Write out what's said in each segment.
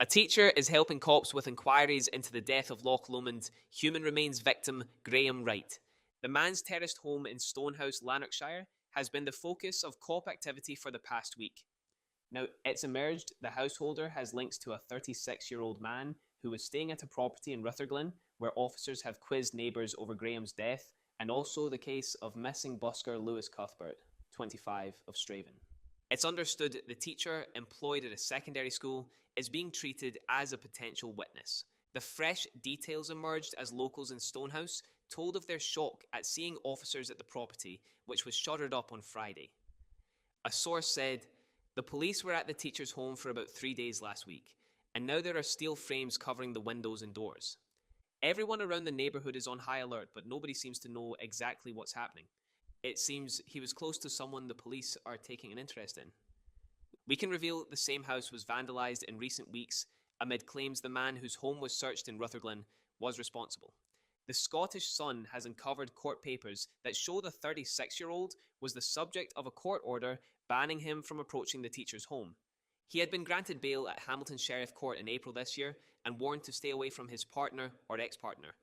A teacher is helping cops with inquiries into the death of Loch Lomond human remains victim Graham Wright. The man's terraced home in Stonehouse, Lanarkshire, has been the focus of cop activity for the past week. Now, it's emerged the householder has links to a 36-year-old man who was staying at a property in Rutherglen where officers have quizzed neighbours over Graham's death, and also the case of missing busker Lewis Cuthbert, 25, of Straven. It's understood the teacher employed at a secondary school is being treated as a potential witness. The fresh details emerged as locals in Stonehouse told of their shock at seeing officers at the property, which was shuttered up on Friday. A source said, "The police were at the teacher's home for about 3 days last week, and now there are steel frames covering the windows and doors. Everyone around the neighbourhood is on high alert, but nobody seems to know exactly what's happening. It seems he was close to someone the police are taking an interest in." We can reveal the same house was vandalised in recent weeks amid claims the man whose home was searched in Rutherglen was responsible. The Scottish Sun has uncovered court papers that show the 36-year-old was the subject of a court order banning him from approaching the teacher's home. He had been granted bail at Hamilton Sheriff Court in April this year and warned to stay away from his partner or ex-partner.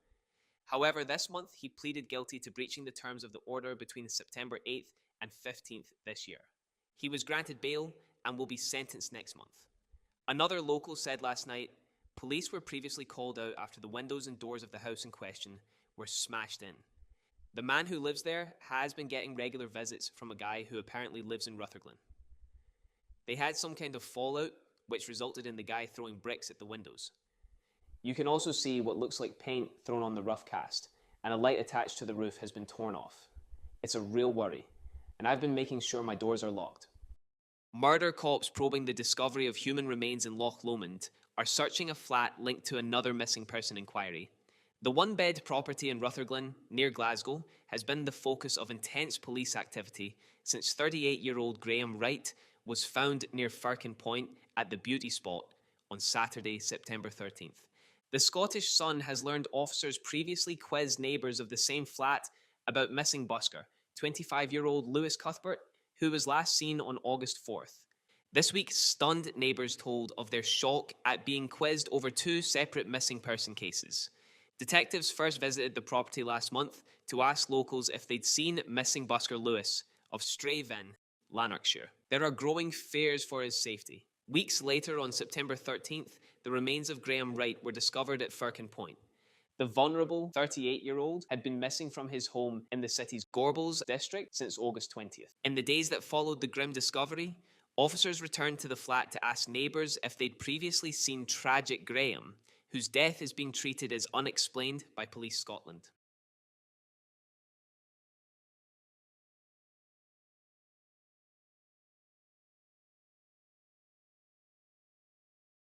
However, this month he pleaded guilty to breaching the terms of the order between September 8th and 15th this year. He was granted bail and will be sentenced next month. Another local said last night, police were previously called out after the windows and doors of the house in question were smashed in. The man who lives there has been getting regular visits from a guy who apparently lives in Rutherglen. They had some kind of fallout, which resulted in the guy throwing bricks at the windows. You can also see what looks like paint thrown on the rough cast, and a light attached to the roof has been torn off. It's a real worry, and I've been making sure my doors are locked. Murder cops probing the discovery of human remains in Loch Lomond are searching a flat linked to another missing person inquiry. The one-bed property in Rutherglen, near Glasgow, has been the focus of intense police activity since 38-year-old Graham Wright was found near Firkin Point at the beauty spot on Saturday, September 13th. The Scottish Sun has learned officers previously quizzed neighbours of the same flat about missing busker, 25-year-old Lewis Cuthbert, who was last seen on August 4th. This week, stunned neighbours told of their shock at being quizzed over two separate missing person cases. Detectives first visited the property last month to ask locals if they'd seen missing busker Lewis of Straven, Lanarkshire. There are growing fears for his safety. Weeks later, on September 13th, the remains of Graham Wright were discovered at Firkin Point. The vulnerable 38-year-old had been missing from his home in the city's Gorbals district since August 20th. In the days that followed the grim discovery, officers returned to the flat to ask neighbours if they'd previously seen tragic Graham, whose death is being treated as unexplained by Police Scotland.